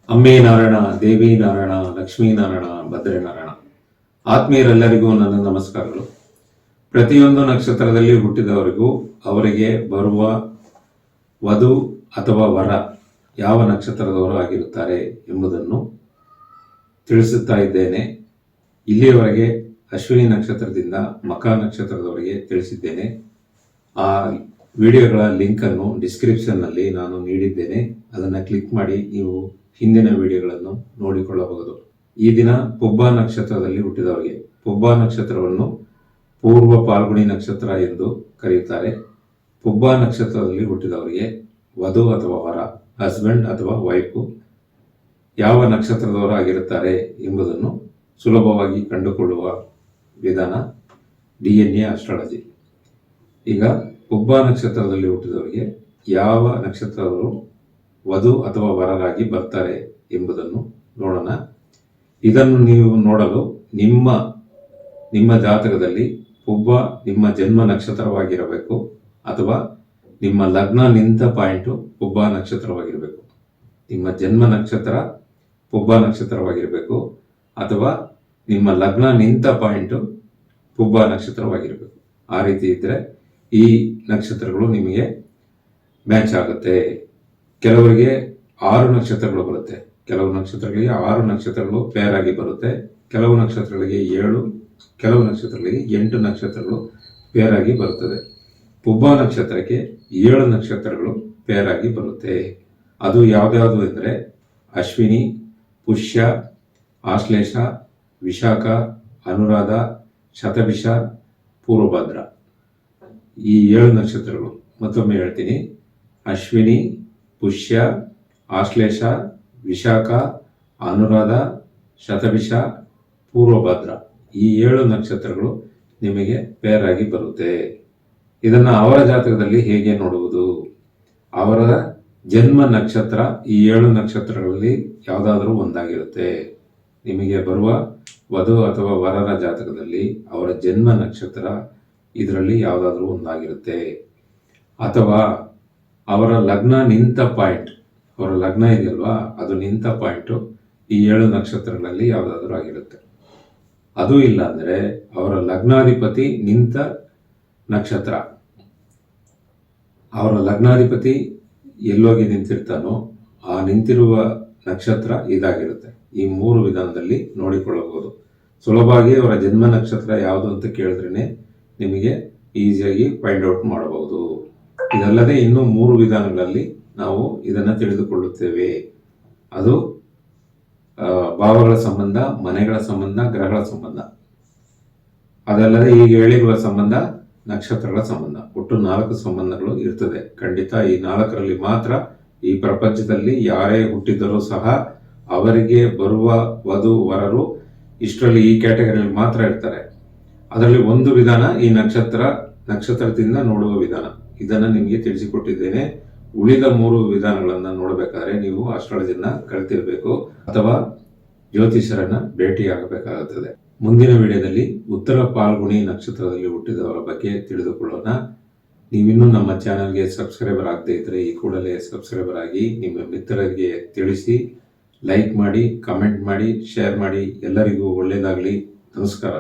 ಅಮ್ಮೇ ನಾರಾಯಣ, ದೇವಿ ನಾರಾಯಣ, ಲಕ್ಷ್ಮೀ ನಾರಾಯಣ, ಭದ್ರೆ ನಾರಾಯಣ. ಆತ್ಮೀಯರೆಲ್ಲರಿಗೂ ನನ್ನ ನಮಸ್ಕಾರಗಳು. ಪ್ರತಿಯೊಂದು ನಕ್ಷತ್ರದಲ್ಲಿ ಹುಟ್ಟಿದವರಿಗೂ ಅವರಿಗೆ ಬರುವ ವಧು ಅಥವಾ ವರ ಯಾವ ನಕ್ಷತ್ರದವರು ಆಗಿರುತ್ತಾರೆ ಎಂಬುದನ್ನು ತಿಳಿಸುತ್ತಾ ಇದ್ದೇನೆ. ಇಲ್ಲಿಯವರೆಗೆ ಅಶ್ವಿನಿ ನಕ್ಷತ್ರದಿಂದ ಮಖ ನಕ್ಷತ್ರದವರೆಗೆ ತಿಳಿಸಿದ್ದೇನೆ. ಆ ವಿಡಿಯೋಗಳ ಲಿಂಕನ್ನು ಡಿಸ್ಕ್ರಿಪ್ಷನ್ನಲ್ಲಿ ನಾನು ನೀಡಿದ್ದೇನೆ. ಅದನ್ನು ಕ್ಲಿಕ್ ಮಾಡಿ ನೀವು ಹಿಂದಿನ ವಿಡಿಯೋಗಳನ್ನು ನೋಡಿಕೊಳ್ಳಬಹುದು. ಈ ದಿನ ಪುಬ್ಬ ನಕ್ಷತ್ರದಲ್ಲಿ ಹುಟ್ಟಿದವರಿಗೆ, ಪುಬ್ಬ ನಕ್ಷತ್ರವನ್ನು ಪೂರ್ವ ಪಾಲ್ಗುಣಿ ನಕ್ಷತ್ರ ಎಂದು ಕರೆಯುತ್ತಾರೆ. ಪುಬ್ಬ ನಕ್ಷತ್ರದಲ್ಲಿ ಹುಟ್ಟಿದವರಿಗೆ ವಧು ಅಥವಾ ವರ, ಹಸ್ಬೆಂಡ್ ಅಥವಾ ವೈಫು ಯಾವ ನಕ್ಷತ್ರದವರು ಆಗಿರುತ್ತಾರೆ ಎಂಬುದನ್ನು ಸುಲಭವಾಗಿ ಕಂಡುಕೊಳ್ಳುವ ವಿಧಾನ DNA ಆಸ್ಟ್ರಾಲಜಿ. ಈಗ ಪುಬ್ಬ ನಕ್ಷತ್ರದಲ್ಲಿ ಹುಟ್ಟಿದವರಿಗೆ ಯಾವ ನಕ್ಷತ್ರದವರು ವಧು ಅಥವಾ ವರರಾಗಿ ಬರ್ತಾರೆ ಎಂಬುದನ್ನು ನೋಡೋಣ. ಇದನ್ನು ನೀವು ನೋಡಲು ನಿಮ್ಮ ಜಾತಕದಲ್ಲಿ ಪುಬ್ಬ ನಿಮ್ಮ ಜನ್ಮ ನಕ್ಷತ್ರವಾಗಿರಬೇಕು ಅಥವಾ ನಿಮ್ಮ ಲಗ್ನ ನಿಂತ ಪಾಯಿಂಟು ಪುಬ್ಬ ನಕ್ಷತ್ರವಾಗಿರಬೇಕು. ನಿಮ್ಮ ಜನ್ಮ ನಕ್ಷತ್ರ ಪುಬ್ಬ ನಕ್ಷತ್ರವಾಗಿರಬೇಕು ಅಥವಾ ನಿಮ್ಮ ಲಗ್ನ ನಿಂತ ಪಾಯಿಂಟು ಪುಬ್ಬ ನಕ್ಷತ್ರವಾಗಿರಬೇಕು. ಆ ರೀತಿ ಇದ್ದರೆ ಈ ನಕ್ಷತ್ರಗಳು ನಿಮಗೆ ಮ್ಯಾಚ್ ಆಗುತ್ತೆ. ಕೆಲವರಿಗೆ 6 ನಕ್ಷತ್ರಗಳು ಬರುತ್ತೆ, ಕೆಲವು ನಕ್ಷತ್ರಗಳಿಗೆ 6 ನಕ್ಷತ್ರಗಳು ಪೇರ್ ಆಗಿ ಬರುತ್ತೆ, ಕೆಲವು ನಕ್ಷತ್ರಗಳಿಗೆ 7, ಕೆಲವು ನಕ್ಷತ್ರಗಳಿಗೆ 8 ನಕ್ಷತ್ರಗಳು ಪೇರ್ ಆಗಿ ಬರುತ್ತದೆ. ಪುಬ್ಬ ನಕ್ಷತ್ರಕ್ಕೆ 7 ನಕ್ಷತ್ರಗಳು ಪೇರ್ ಆಗಿ ಬರುತ್ತೆ. ಅದು ಯಾವ್ದ್ಯಾವುದು ಎಂದರೆ ಅಶ್ವಿನಿ, ಪುಷ್ಯ, ಆಶ್ಲೇಷ, ವಿಶಾಖ, ಅನುರಾಧ, ಶತಭಿಷ, ಪೂರ್ವಭದ್ರ. ಈ 7 ನಕ್ಷತ್ರಗಳು ಮತ್ತೊಮ್ಮೆ ಹೇಳ್ತೀನಿ. ಅಶ್ವಿನಿ, ಪುಷ್ಯ, ಆಶ್ಲೇಷ, ವಿಶಾಖ, ಅನುರಾಧ, ಶತಭಿಷ, ಪೂರ್ವಭದ್ರ. ಈ 7 ನಕ್ಷತ್ರಗಳು ನಿಮಗೆ ಪೇರ್ ಆಗಿ ಬರುತ್ತೆ. ಇದನ್ನು ಅವರ ಜಾತಕದಲ್ಲಿ ಹೇಗೆ ನೋಡುವುದು? ಅವರ ಜನ್ಮ ನಕ್ಷತ್ರ ಈ 7 ನಕ್ಷತ್ರಗಳಲ್ಲಿ ಯಾವುದಾದರೂ ಒಂದಾಗಿರುತ್ತೆ. ನಿಮಗೆ ಬರುವ ವಧು ಅಥವಾ ವರರ ಜಾತಕದಲ್ಲಿ ಅವರ ಜನ್ಮ ನಕ್ಷತ್ರ ಇದರಲ್ಲಿ ಯಾವುದಾದ್ರೂ ಒಂದಾಗಿರುತ್ತೆ. ಅಥವಾ ಅವರ ಲಗ್ನ ನಿಂತ ಪಾಯಿಂಟ್, ಅವರ ಲಗ್ನ ಇದೆಯಲ್ವಾ, ಅದು ನಿಂತ ಪಾಯಿಂಟು ಈ 7 ನಕ್ಷತ್ರಗಳಲ್ಲಿ ಯಾವುದಾದ್ರೂ ಆಗಿರುತ್ತೆ. ಅದು ಇಲ್ಲ ಅಂದರೆ ಅವರ ಲಗ್ನಾಧಿಪತಿ ನಿಂತ ನಕ್ಷತ್ರ, ಅವರ ಲಗ್ನಾಧಿಪತಿ ಎಲ್ಲೋಗಿ ನಿಂತಿರ್ತಾನೋ ಆ ನಿಂತಿರುವ ನಕ್ಷತ್ರ ಇದಾಗಿರುತ್ತೆ. ಈ 3 ವಿಧಾನದಲ್ಲಿ ನೋಡಿಕೊಳ್ಳಬಹುದು. ಸುಲಭವಾಗಿ ಅವರ ಜನ್ಮ ನಕ್ಷತ್ರ ಯಾವುದು ಅಂತ ಕೇಳಿದ್ರೇ ನಿಮಗೆ ಈಸಿಯಾಗಿ ಫೈಂಡ್ ಔಟ್ ಮಾಡಬಹುದು. ಇದಲ್ಲದೆ ಇನ್ನೂ 3 ವಿಧಾನಗಳಲ್ಲಿ ನಾವು ಇದನ್ನು ತಿಳಿದುಕೊಳ್ಳುತ್ತೇವೆ. ಅದು ಭಾವಗಳ ಸಂಬಂಧ, ಮನೆಗಳ ಸಂಬಂಧ, ಗ್ರಹಗಳ ಸಂಬಂಧ. ಅದಲ್ಲದೆ ಈಗ ಹೇಳಿರುವ ಸಂಬಂಧ ನಕ್ಷತ್ರಗಳ ಸಂಬಂಧ. ಒಟ್ಟು 4 ಸಂಬಂಧಗಳು ಇರ್ತದೆ. ಖಂಡಿತ ಈ 4ರಲ್ಲಿ ಮಾತ್ರ ಈ ಪ್ರಪಂಚದಲ್ಲಿ ಯಾರೇ ಹುಟ್ಟಿದರೂ ಸಹ ಅವರಿಗೆ ಬರುವ ವಧು ವರರು ಇಷ್ಟರಲ್ಲಿ ಈ ಕ್ಯಾಟಗರಿಯಲ್ಲಿ ಮಾತ್ರ ಇರ್ತಾರೆ. ಅದರಲ್ಲಿ ಒಂದು ವಿಧಾನ ಈ ನಕ್ಷತ್ರದಿಂದ ನೋಡುವ ವಿಧಾನ. ಇದನ್ನು ನಿಮಗೆ ತಿಳಿಸಿಕೊಟ್ಟಿದ್ದೇನೆ. ಉಳಿದ 3 ವಿಧಾನಗಳನ್ನು ನೋಡಬೇಕಾದ್ರೆ ನೀವು ಆಸ್ಟ್ರಾಲಜಿಯನ್ನ ಕಲಿತಿರಬೇಕು ಅಥವಾ ಜ್ಯೋತಿಷರನ್ನ ಭೇಟಿಯಾಗಬೇಕಾಗುತ್ತದೆ. ಮುಂದಿನ ವಿಡಿಯೋದಲ್ಲಿ ಉತ್ತರ ಪಾಲ್ಗುಣಿ ನಕ್ಷತ್ರದಲ್ಲಿ ಹುಟ್ಟಿದವರ ಬಗ್ಗೆ ತಿಳಿದುಕೊಳ್ಳೋಣ. ನೀವಿನ್ನೂ ನಮ್ಮ ಚಾನಲ್ಗೆ ಸಬ್ಸ್ಕ್ರೈಬರ್ ಆಗದೇ ಇದ್ದರೆ ಈ ಕೂಡಲೇ ಸಬ್ಸ್ಕ್ರೈಬರ್ ಆಗಿ ನಿಮ್ಮ ಮಿತ್ರರಿಗೆ ತಿಳಿಸಿ, ಲೈಕ್ ಮಾಡಿ, ಕಮೆಂಟ್ ಮಾಡಿ, ಶೇರ್ ಮಾಡಿ. ಎಲ್ಲರಿಗೂ ಒಳ್ಳೆಯದಾಗಲಿ. ನಮಸ್ಕಾರ.